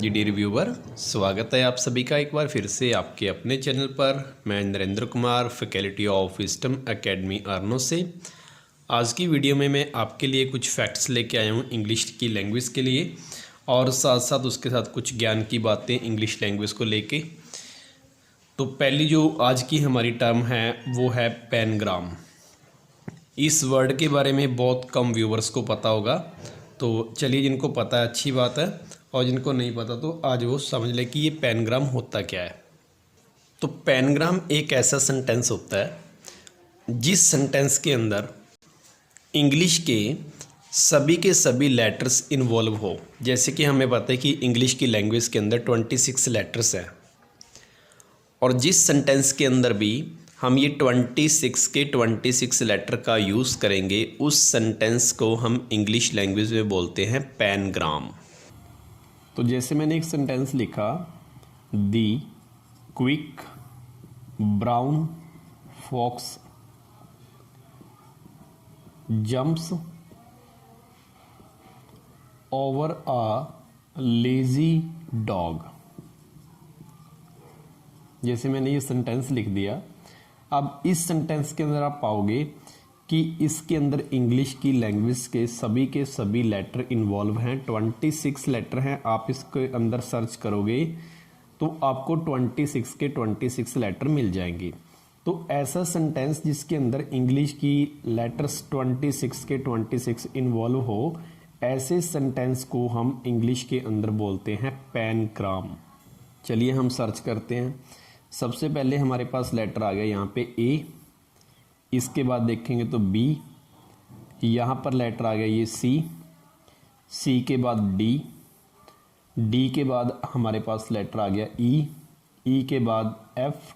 G D reviewer, स्वागत है आप सभी का एक बार फिर से आपके अपने चैनल पर। मैं Narendra Kumar, faculty of Wisdom Academy अर्नो से। आज की वीडियो में मैं आपके लिए कुछ फैक्ट्स लेके आया हूँ इंग्लिश की लैंग्वेज के लिए, और साथ साथ उसके साथ कुछ ज्ञान की बातें इंग्लिश लैंग्वेज को लेके। तो पहली जो आज की हमारी टर्म है वो है पैनग्राम। इस वर्ड के बारे में बहुत कम व्यूवर्स को पता होगा, तो चलिए जिनको पता है अच्छी बात है, और जिनको नहीं पता तो आज वो समझ ले कि ये पैनग्राम होता क्या है। तो पैनग्राम एक ऐसा सेंटेंस होता है जिस सेंटेंस के अंदर इंग्लिश के सभी लेटर्स इन्वॉल्व हो। जैसे कि हमें पता है कि इंग्लिश की लैंग्वेज के अंदर 26 लेटर्स हैं, और जिस सेंटेंस के अंदर भी हम ये 26 लेटर का यूज़ करेंगे उस सेंटेंस को हम इंग्लिश लैंग्वेज में बोलते हैं पैनग्राम। तो जैसे मैंने एक सेंटेंस लिखा, the quick brown fox jumps over a lazy dog. जैसे मैंने ये सेंटेंस लिख दिया, अब इस सेंटेंस के अंदर आप पाओगे कि इसके अंदर इंग्लिश की लैंग्वेज के सभी लेटर इन्वॉल्व हैं। 26 लेटर हैं। आप इसके अंदर सर्च करोगे तो आपको 26 के 26 लेटर मिल जाएंगे। तो ऐसा सेंटेंस जिसके अंदर इंग्लिश की लेटर्स 26 के 26 इन्वॉल्व हो, ऐसे सेंटेंस को हम इंग्लिश के अंदर बोलते हैं पैनग्राम। चलिए हम सर्च करते हैं। सबसे पहले हमारे पास लेटर आ गया यहाँ पे ए, इसके बाद देखेंगे तो बी, यहाँ पर लेटर आ गया ये सी, सी के बाद डी, डी के बाद हमारे पास लेटर आ गया ई, ई के बाद एफ,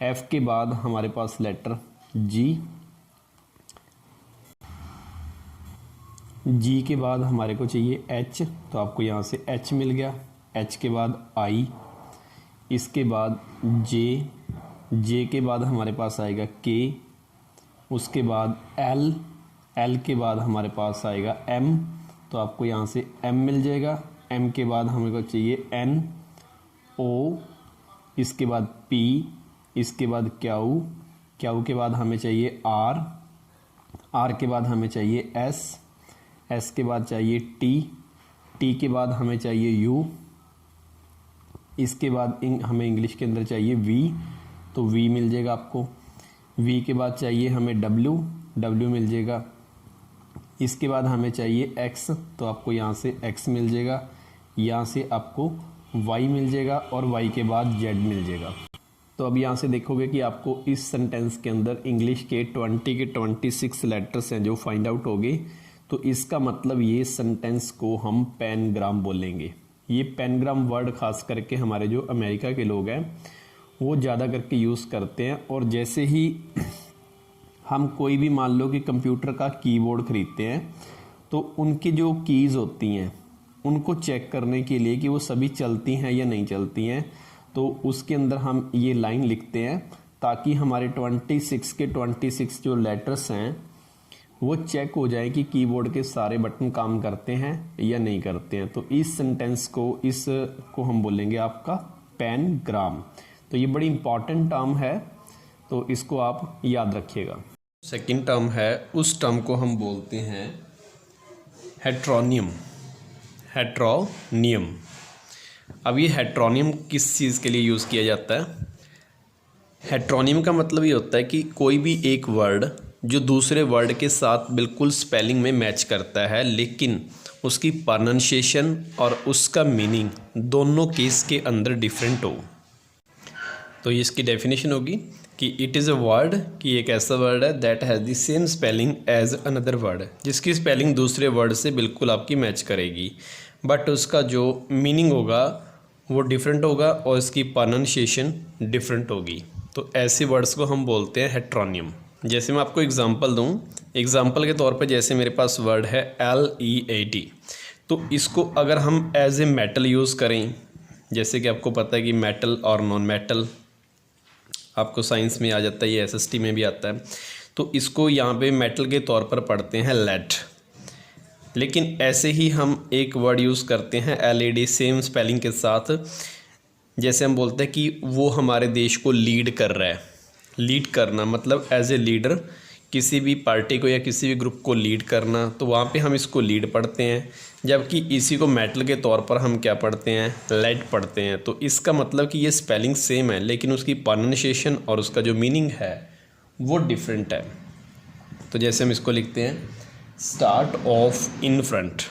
एफ के बाद हमारे पास लेटर जी, जी के बाद हमारे को चाहिए एच, तो आपको यहाँ से एच मिल गया। एच के बाद आई, इसके बाद जे, जे के बाद हमारे पास आएगा के, उसके बाद एल, एल के बाद हमारे पास आएगा एम, तो आपको यहाँ से एम मिल जाएगा। एम के बाद हमें को चाहिए एन, ओ, इसके बाद पी, इसके बाद क्यू, क्यू के बाद हमें चाहिए आर, आर के बाद हमें चाहिए एस, एस के बाद चाहिए टी, टी के बाद हमें चाहिए यू, इसके बाद हमें इंग्लिश के अंदर चाहिए वी, तो वी मिल जाएगा आपको। वी के बाद चाहिए हमें डब्ल्यू, डब्ल्यू मिल जाएगा। इसके बाद हमें चाहिए एक्स, तो आपको यहाँ से एक्स मिल जाएगा। यहाँ से आपको वाई मिल जाएगा, और वाई के बाद जेड मिल जाएगा। तो अब यहाँ से देखोगे कि आपको इस सेंटेंस के अंदर इंग्लिश के 20 के 26 लेटर्स हैं जो फाइंड आउट हो गए। तो इसका मतलब ये सेंटेंस को हम पैनग्राम बोलेंगे। ये पैनग्राम वर्ड खास करके हमारे जो अमेरिका के लोग हैं वो ज़्यादा करके यूज़ करते हैं। और जैसे ही हम कोई भी मान लो कि कंप्यूटर का कीबोर्ड खरीदते हैं, तो उनकी जो कीज़ होती हैं उनको चेक करने के लिए कि वो सभी चलती हैं या नहीं चलती हैं, तो उसके अंदर हम ये लाइन लिखते हैं ताकि हमारे 26 के 26 जो लेटर्स हैं वो चेक हो जाए कि कीबोर्ड के सारे बटन काम करते हैं या नहीं करते हैं। तो इस सेंटेंस को, इसको हम बोलेंगे आपका पैनग्राम। तो ये बड़ी इंपॉर्टेंट टर्म है, तो इसको आप याद रखिएगा। सेकंड टर्म है, उस टर्म को हम बोलते हैं हेट्रोनियम। हेट्रोनियम। अब ये हेट्रोनियम किस चीज़ के लिए यूज़ किया जाता है? हेट्रोनियम का मतलब ये होता है कि कोई भी एक वर्ड जो दूसरे वर्ड के साथ बिल्कुल स्पेलिंग में मैच करता है, लेकिन उसकी प्रोनाउंसिएशन और उसका मीनिंग दोनों केस के अंदर डिफरेंट हो। तो ये इसकी डेफिनेशन होगी कि इट इज़ अ वर्ड, कि एक ऐसा वर्ड है that has the same spelling as another word, जिसकी स्पेलिंग दूसरे वर्ड से बिल्कुल आपकी मैच करेगी, बट उसका जो मीनिंग होगा वो डिफरेंट होगा और इसकी प्रोनाउंसिएशन डिफरेंट होगी। तो ऐसे वर्ड्स को हम बोलते हैं हेट्रोनियम। जैसे मैं आपको एग्जांपल दूं, एग्जांपल के तौर पे जैसे मेरे पास वर्ड है LEAT, तो इसको अगर हम एज ए मेटल यूज़ करें, जैसे कि आपको पता है कि मेटल और नॉन मेटल आपको साइंस में आ जाता है, ये SST में भी आता है, तो इसको यहाँ पे मेटल के तौर पर पढ़ते हैं लेड। लेकिन ऐसे ही हम एक वर्ड यूज़ करते हैं LED सेम स्पेलिंग के साथ। जैसे हम बोलते हैं कि वो हमारे देश को लीड कर रहा है। लीड करना मतलब एज ए लीडर किसी भी पार्टी को या किसी भी ग्रुप को लीड करना, तो वहाँ पे हम इसको लीड पढ़ते हैं। जबकि इसी को मेटल के तौर पर हम क्या पढ़ते हैं, लेड पढ़ते हैं। तो इसका मतलब कि ये स्पेलिंग सेम है लेकिन उसकी प्रोनाउंसिएशन और उसका जो मीनिंग है वो डिफरेंट है। तो जैसे हम इसको लिखते हैं start of in front.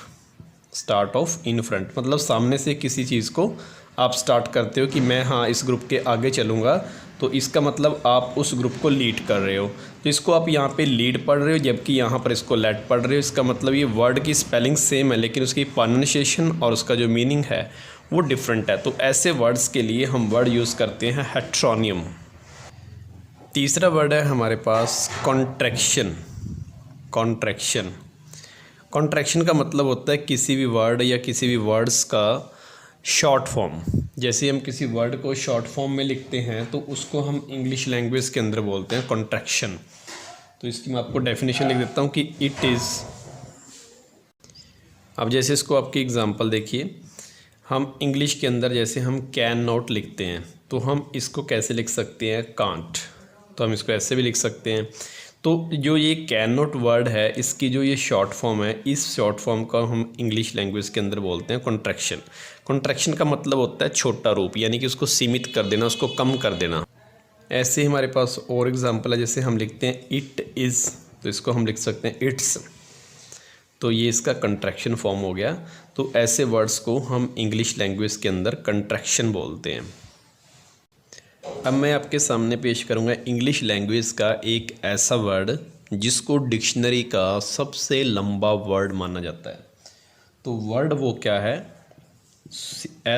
Start of in front मतलब सामने से किसी चीज़ को आप स्टार्ट करते हो कि मैं हाँ इस ग्रुप के आगे चलूँगा, तो इसका मतलब आप उस ग्रुप को लीड कर रहे हो। तो इसको आप यहाँ पे लीड पढ़ रहे हो जबकि यहाँ पर इसको लेड पढ़ रहे हो। इसका मतलब ये वर्ड की स्पेलिंग सेम है लेकिन उसकी प्रोनाउंसिएशन और उसका जो मीनिंग है वो डिफरेंट है। तो ऐसे वर्ड्स के लिए हम वर्ड यूज़ करते हैं हेट्रोनियम। तीसरा वर्ड है हमारे पास कॉन्ट्रैक्शन। कॉन्ट्रैक्शन कॉन्ट्रैक्शन का मतलब होता है किसी भी वर्ड या किसी भी वर्ड्स का शॉर्ट फॉर्म। जैसे हम किसी वर्ड को शॉर्ट फॉर्म में लिखते हैं तो उसको हम इंग्लिश लैंग्वेज के अंदर बोलते हैं कॉन्ट्रैक्शन। तो इसकी मैं आपको डेफिनेशन लिख देता हूँ कि इट इज़। अब जैसे इसको आपकी एग्जांपल देखिए, हम इंग्लिश के अंदर जैसे हम कैन नॉट लिखते हैं तो हम इसको कैसे लिख सकते हैं, कांट। तो हम इसको ऐसे भी लिख सकते हैं। तो जो ये कैन नॉट वर्ड है इसकी जो ये शॉर्ट फॉर्म है, इस शॉर्ट फॉर्म का हम इंग्लिश लैंग्वेज के अंदर बोलते हैं कॉन्ट्रैक्शन। कॉन्ट्रैक्शन का मतलब होता है छोटा रूप, यानी कि उसको सीमित कर देना, उसको कम कर देना। ऐसे ही हमारे पास और एग्जांपल है, जैसे हम लिखते हैं इट इज़, तो इसको हम लिख सकते हैं इट्स। तो ये इसका कंट्रैक्शन फॉर्म हो गया। तो ऐसे वर्ड्स को हम इंग्लिश लैंग्वेज के अंदर कंट्रैक्शन बोलते हैं। अब मैं आपके सामने पेश करूंगा इंग्लिश लैंग्वेज का एक ऐसा वर्ड जिसको डिक्शनरी का सबसे लंबा वर्ड माना जाता है। तो वर्ड वो क्या है,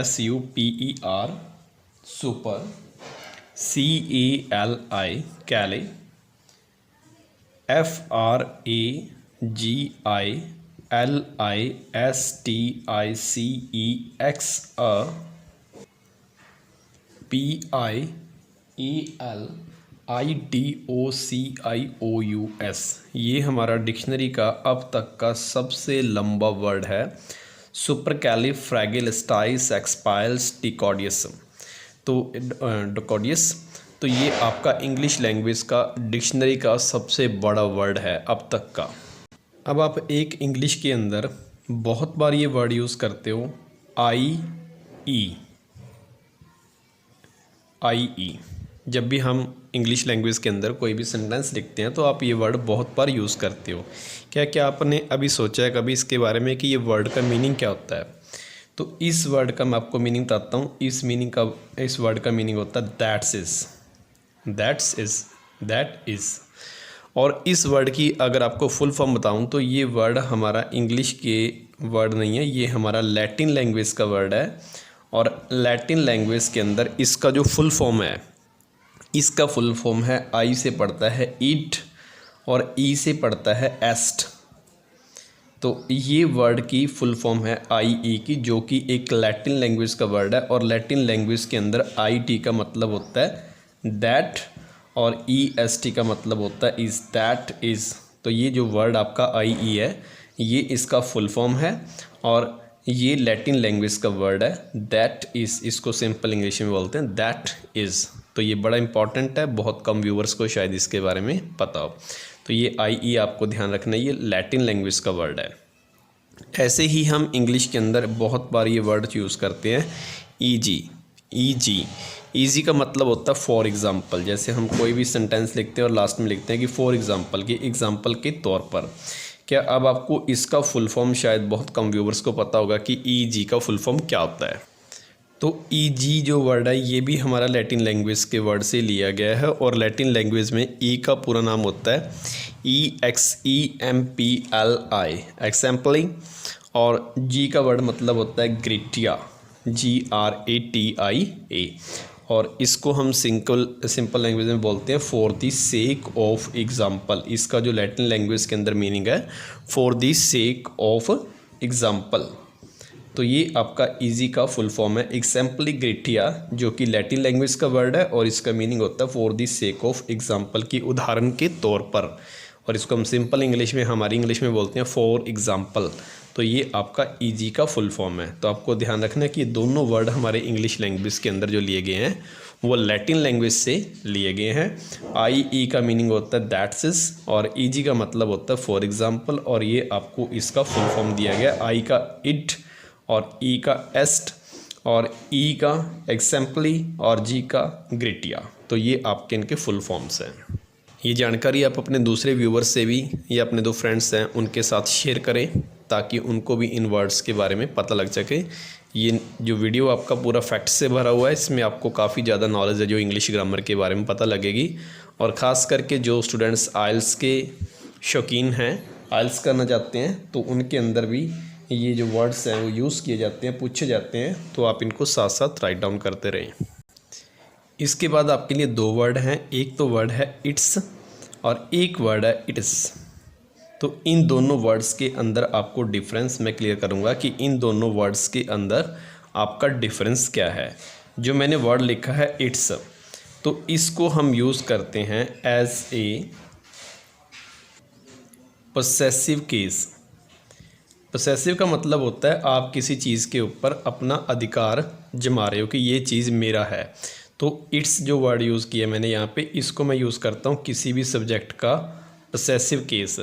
SUPER, सुपर, CALI, कैले, FRAGILISTICEX, PIALIDOCIOUS। ये हमारा डिक्शनरी का अब तक का सबसे लंबा वर्ड है, सुपरकैलिफ्रैगिलिस्टाइसएक्सपाइलिस्टिकोडियस। तो डिकोडियस। तो ये आपका इंग्लिश लैंग्वेज का डिक्शनरी का सबसे बड़ा वर्ड है अब तक का। अब आप एक इंग्लिश के अंदर बहुत बार ये वर्ड यूज़ करते हो, IE। जब भी हम इंग्लिश लैंग्वेज के अंदर कोई भी सेंटेंस लिखते हैं तो आप ये वर्ड बहुत बार यूज़ करते हो। क्या आपने अभी सोचा है कभी इसके बारे में कि ये वर्ड का मीनिंग क्या होता है? तो इस वर्ड का मैं आपको मीनिंग बताता हूँ। इस वर्ड का मीनिंग होता है दैट इज़। और इस वर्ड की अगर आपको फुल फॉर्म बताऊं तो ये वर्ड हमारा इंग्लिश के वर्ड नहीं है, ये हमारा लैटिन लैंग्वेज का वर्ड है। और लैटिन लैंग्वेज के अंदर इसका जो फुल फॉर्म है, इसका फुल फॉर्म है, आई से पढ़ता है ईट और ई से पढ़ता है एस्ट। तो ये वर्ड की फुल फॉर्म है IE की, जो कि एक लैटिन लैंग्वेज का वर्ड है। और लैटिन लैंग्वेज के अंदर IT का मतलब होता है दैट और EST का मतलब होता है इज़, दैट इज़। तो ये जो वर्ड आपका IE है ये इसका फुल फॉर्म है और ये लैटिन लैंग्वेज का वर्ड है दैट इज़। इसको सिंपल इंग्लिश में बोलते हैं दैट इज़। तो ये बड़ा इंपॉर्टेंट है, बहुत कम व्यूवर्स को शायद इसके बारे में पता हो। तो ये IE आपको ध्यान रखना है, ये लैटिन लैंग्वेज का वर्ड है। ऐसे ही हम इंग्लिश के अंदर बहुत बार ये वर्ड यूज़ करते हैं EG का मतलब होता है फॉर एग्ज़ाम्पल। जैसे हम कोई भी सेंटेंस लिखते हैं और लास्ट में लिखते हैं कि फॉर एग्ज़ाम्पल, कि एग्ज़ाम्पल के तौर पर। क्या अब आपको इसका फुल फॉर्म शायद बहुत कम व्यूवर्स को पता होगा कि EG का फुल फॉर्म क्या होता है? तो EG जो वर्ड है ये भी हमारा लैटिन लैंग्वेज के वर्ड से लिया गया है। और लैटिन लैंग्वेज में E का पूरा नाम होता है EXEMPLI, एक्सेम्पलिंग। और G का वर्ड मतलब होता है ग्रेटिया, GRATIA। और इसको हम सिंपल लैंग्वेज में बोलते हैं for the sake of example. इसका जो लैटिन लैंग्वेज के अंदर मीनिंग है for the sake of example. तो ये आपका EG का फुल फॉर्म है एक्सेम्पली ग्रेटिया, जो कि लैटिन लैंग्वेज का वर्ड है और इसका मीनिंग होता है for the sake of example, की उदाहरण के तौर पर। और इसको हम सिंपल इंग्लिश में, हमारी इंग्लिश में बोलते हैं फॉर एग्जाम्पल। तो ये आपका ईजी का फुल फॉर्म है। तो आपको ध्यान रखना है कि दोनों वर्ड हमारे इंग्लिश लैंग्वेज के अंदर जो लिए गए हैं वो लैटिन लैंग्वेज से लिए गए हैं। आई ई का मीनिंग होता है दैट्स इज, और ईजी का मतलब होता है फॉर एग्जाम्पल, और ये आपको इसका फुल फॉर्म दिया गया। आई का इट, और ई का एस्ट, और ई का एग्जाम्पली, और जी का ग्रेटिया। तो ये आपके इनके फुल फॉर्म्स हैं। ये जानकारी आप अपने दूसरे व्यूवर्स से भी, या अपने दो फ्रेंड्स हैं उनके साथ शेयर करें, ताकि उनको भी इन वर्ड्स के बारे में पता लग सके। ये जो वीडियो आपका पूरा फैक्ट से भरा हुआ है, इसमें आपको काफ़ी ज़्यादा नॉलेज है जो इंग्लिश ग्रामर के बारे में पता लगेगी। और ख़ास करके जो स्टूडेंट्स आइल्स के शौकीन हैं, आइल्स करना चाहते हैं, तो उनके अंदर भी ये जो वर्ड्स हैं वो यूज़ किए जाते हैं, पूछे जाते हैं, तो आप इनको साथ साथ राइट डाउन करते रहें। इसके बाद आपके लिए दो वर्ड हैं, एक तो वर्ड है इट्स और एक वर्ड है इट्स। तो इन दोनों वर्ड्स के अंदर आपको डिफरेंस मैं क्लियर करूंगा कि इन दोनों वर्ड्स के अंदर आपका डिफरेंस क्या है। जो मैंने वर्ड लिखा है इट्स, तो इसको हम यूज़ करते हैं as a possessive case. Possessive का मतलब होता है आप किसी चीज़ के ऊपर अपना अधिकार जमा रहे हो कि ये चीज़ मेरा है। तो इट्स जो वर्ड यूज़ किया मैंने यहाँ पे, इसको मैं यूज़ करता हूँ किसी भी सब्जेक्ट का पोसेसिव केस।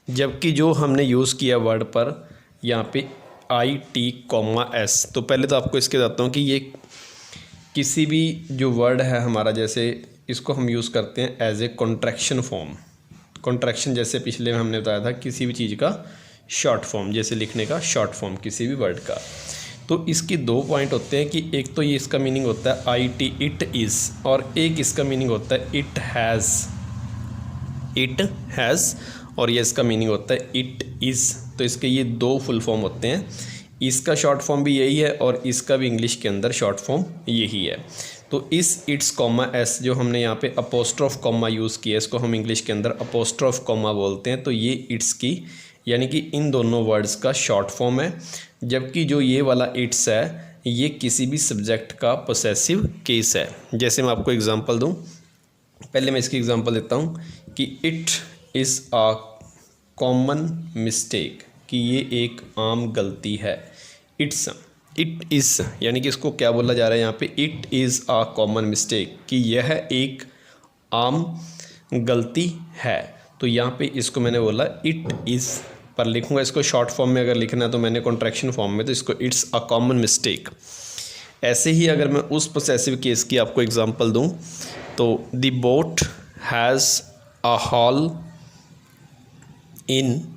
जबकि जो हमने यूज़ किया वर्ड पर यहाँ पे आई टी कॉमा एस, तो पहले तो आपको इसके बताता हूँ कि ये किसी भी जो वर्ड है हमारा, जैसे इसको हम यूज़ करते हैं as a contraction form. Contraction जैसे पिछले में हमने बताया था किसी भी चीज़ का शॉर्ट फॉर्म, जैसे लिखने का शॉर्ट फॉर्म किसी भी वर्ड का। तो इसकी दो पॉइंट होते हैं कि एक तो ये इसका मीनिंग होता है आई टी इट इज़, और एक इसका मीनिंग होता है इट हैज़, इट हैज़, और ये इसका मीनिंग होता है इट इज़। तो इसके ये दो फुल फॉर्म होते हैं, इसका शॉर्ट फॉर्म भी यही है और इसका भी इंग्लिश के अंदर शॉर्ट फॉर्म यही है। तो इस इट्स कॉमा एस जो हमने यहाँ पे अपोस्ट्रोफ कॉमा यूज़ किया, इसको हम इंग्लिश के अंदर अपोस्ट्रोफ कॉमा बोलते हैं। तो ये इट्स की, यानी कि इन दोनों वर्ड्स का शॉर्ट फॉर्म है। जबकि जो ये वाला इट्स है ये किसी भी सब्जेक्ट का पोसेसिव केस है। जैसे मैं आपको एग्जांपल दूं, पहले मैं इसकी एग्जांपल देता हूं कि it is a common mistake, कि ये एक आम गलती है। इट्स, इट इज़, यानी कि इसको क्या बोला जा रहा है यहाँ पे, it is a common mistake, कि यह एक आम गलती है। तो यहाँ पे इसको मैंने बोला इट इज़, पर लिखूँगा इसको शॉर्ट फॉर्म में अगर लिखना है तो मैंने कॉन्ट्रैक्शन फॉर्म में, तो इसको इट्स अ कॉमन मिस्टेक। ऐसे ही अगर मैं उस पोसेसिव केस की आपको एग्जांपल दूं, तो the boat has a hall in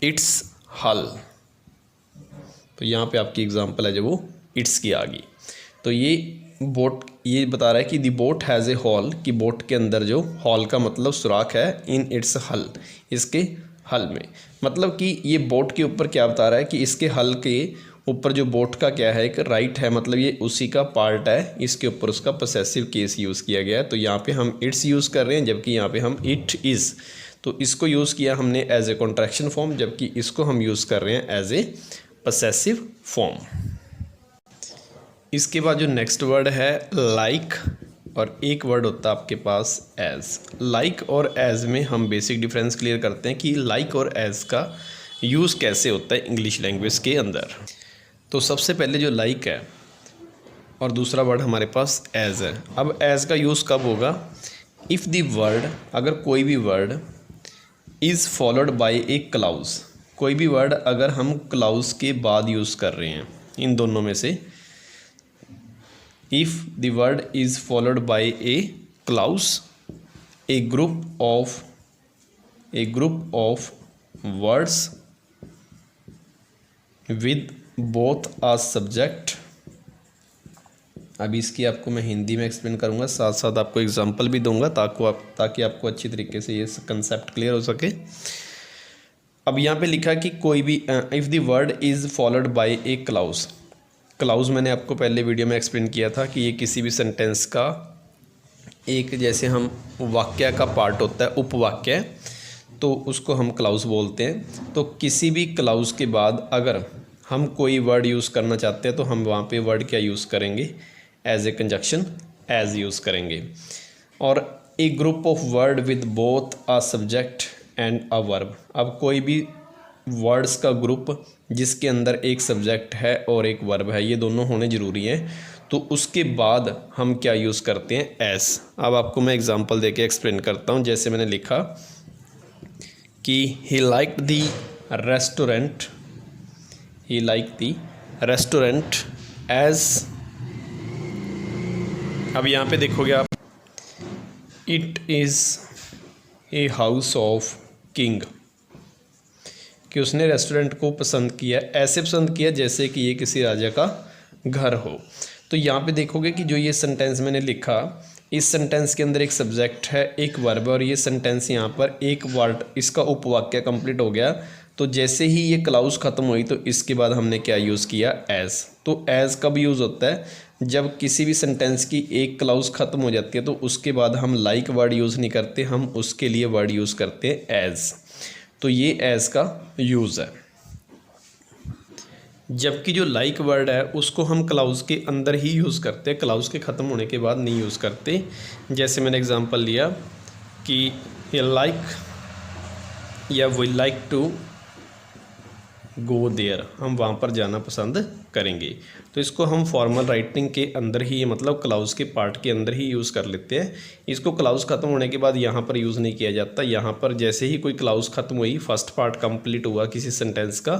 its हल। तो यहाँ पे आपकी एग्जांपल है जो वो इट्स की आ गई। तो ये बोट ये बता रहा है कि दी बोट हैज़ ए हॉल, कि बोट के अंदर जो हॉल का मतलब सुराख है, इन इट्स हल, इसके हल में। मतलब कि ये बोट के ऊपर क्या बता रहा है कि इसके हल के ऊपर जो बोट का क्या है, एक राइट है, मतलब ये उसी का पार्ट है, इसके ऊपर उसका पोसेसिव केस यूज़ किया गया है। तो यहाँ पे हम इट्स यूज़ कर रहे हैं, जबकि यहाँ पे हम इट इज़, तो इसको यूज़ किया हमने एज ए कॉन्ट्रैक्शन फॉर्म, जबकि इसको हम यूज़ कर रहे हैं एज ए पोसेसिव फॉर्म। इसके बाद जो नेक्स्ट वर्ड है लाइक, और एक वर्ड होता है आपके पास एज। लाइक और एज में हम बेसिक डिफरेंस क्लियर करते हैं कि लाइक और एज का यूज़ कैसे होता है इंग्लिश लैंग्वेज के अंदर। तो सबसे पहले जो लाइक है और दूसरा वर्ड हमारे पास एज है। अब एज का यूज़ कब होगा, इफ़ द वर्ड, अगर कोई भी word is followed by a clause, कोई भी वर्ड अगर हम क्लाउज के बाद यूज़ कर रहे हैं, इन दोनों में से, if the word is followed by a clause, a group of words with both a subject। अभी इसकी आपको मैं हिंदी में एक्सप्लेन करूँगा, साथ साथ आपको एग्जांपल भी दूंगा ताकि आपको अच्छी तरीके से ये कंसेप्ट क्लियर हो सके। अब यहाँ पे लिखा कि कोई भी if the word is followed by a clause, clause मैंने आपको पहले वीडियो में एक्सप्लेन किया था कि ये किसी भी सेंटेंस का एक, जैसे हम वाक्य का पार्ट होता है उपवाक्य, तो उसको हम क्लाउज बोलते हैं। तो किसी भी क्लाउज के बाद अगर हम कोई वर्ड यूज़ करना चाहते हैं तो हम वहाँ पे वर्ड क्या यूज़ करेंगे, as a conjunction as use करेंगे। और a group of word with both a subject and a verb. अब कोई भी वर्ड्स का ग्रुप जिसके अंदर एक सब्जेक्ट है और एक वर्ब है, ये दोनों होने ज़रूरी हैं, तो उसके बाद हम क्या यूज़ करते हैं, एस। अब आपको मैं एग्जांपल देके एक्सप्लेन करता हूँ। जैसे मैंने लिखा कि he liked the restaurant, he like the restaurant as, अब यहाँ पे देखोगे आप, it is a house of king, कि उसने रेस्टोरेंट को पसंद किया, ऐसे पसंद किया जैसे कि ये किसी राजा का घर हो। तो यहाँ पे देखोगे कि जो ये सेंटेंस मैंने लिखा, इस सेंटेंस के अंदर एक सब्जेक्ट है, एक वर्ब है, और ये सेंटेंस यहाँ पर एक वर्ड, इसका उपवाक्य कंप्लीट हो गया। तो जैसे ही ये क्लाउज ख़त्म हुई तो इसके बाद हमने क्या यूज़ किया, एज। तो एज कब यूज़ होता है, जब किसी भी सेंटेंस की एक क्लाउज ख़त्म हो जाती है तो उसके बाद हम लाइक वर्ड यूज़ नहीं करते, हम उसके लिए वर्ड यूज़ करते हैं एज। तो ये एज का यूज़ है। जबकि जो लाइक वर्ड है उसको हम क्लाउज के अंदर ही यूज़ करते हैं, क्लाउज के ख़त्म होने के बाद नहीं यूज़ करते। जैसे मैंने एग्जांपल लिया कि ये लाइक या we like to go there, हम वहाँ पर जाना पसंद करेंगे। तो इसको हम फॉर्मल राइटिंग के अंदर ही, मतलब क्लाउज के पार्ट के अंदर ही यूज़ कर लेते हैं। इसको क्लाउज ख़त्म होने के बाद यहाँ पर यूज़ नहीं किया जाता। यहाँ पर जैसे ही कोई क्लाउज ख़त्म हुई, फर्स्ट पार्ट कंप्लीट हुआ किसी सेंटेंस का,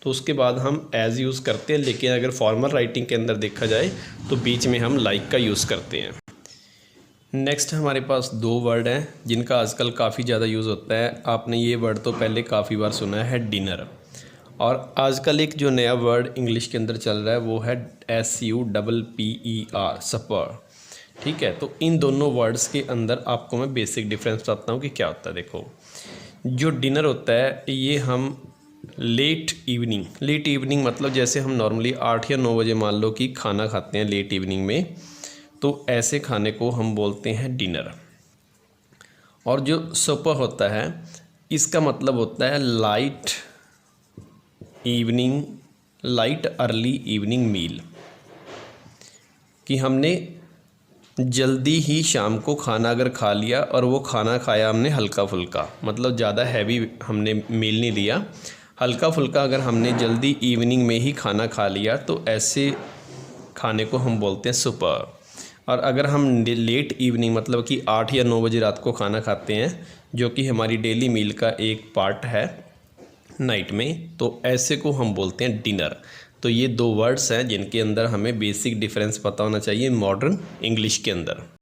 तो उसके बाद हम एज यूज़ करते हैं। लेकिन अगर फॉर्मल राइटिंग के अंदर देखा जाए तो बीच में हम लाइक का यूज़ करते हैं। नेक्स्ट हमारे पास दो वर्ड हैं जिनका आजकल काफ़ी ज़्यादा यूज़ होता है। आपने ये वर्ड तो पहले काफ़ी बार सुना है, डिनर। और आजकल एक जो नया वर्ड इंग्लिश के अंदर चल रहा है वो है SUPPER, सपर। ठीक है, तो इन दोनों वर्ड्स के अंदर आपको मैं बेसिक डिफरेंस बताता हूँ कि क्या होता है। देखो, जो डिनर होता है ये हम लेट इवनिंग मतलब जैसे हम नॉर्मली 8 या 9 बजे मान लो कि खाना खाते हैं लेट इवनिंग में, तो ऐसे खाने को हम बोलते हैं डिनर। और जो सपर होता है इसका मतलब होता है लाइट अर्ली इवनिंग मील, कि हमने जल्दी ही शाम को खाना अगर खा लिया और वो खाना खाया हमने हल्का फुल्का, मतलब ज़्यादा हैवी हमने मील नहीं लिया, हल्का फुल्का अगर हमने जल्दी इवनिंग में ही खाना खा लिया तो ऐसे खाने को हम बोलते हैं सुपर। और अगर हम लेट इवनिंग मतलब कि 8 या 9 बजे रात को खाना खाते हैं, जो कि हमारी डेली मील का एक पार्ट है नाइट में, तो ऐसे को हम बोलते हैं डिनर। तो ये दो वर्ड्स हैं जिनके अंदर हमें बेसिक डिफरेंस पता होना चाहिए मॉडर्न इंग्लिश के अंदर।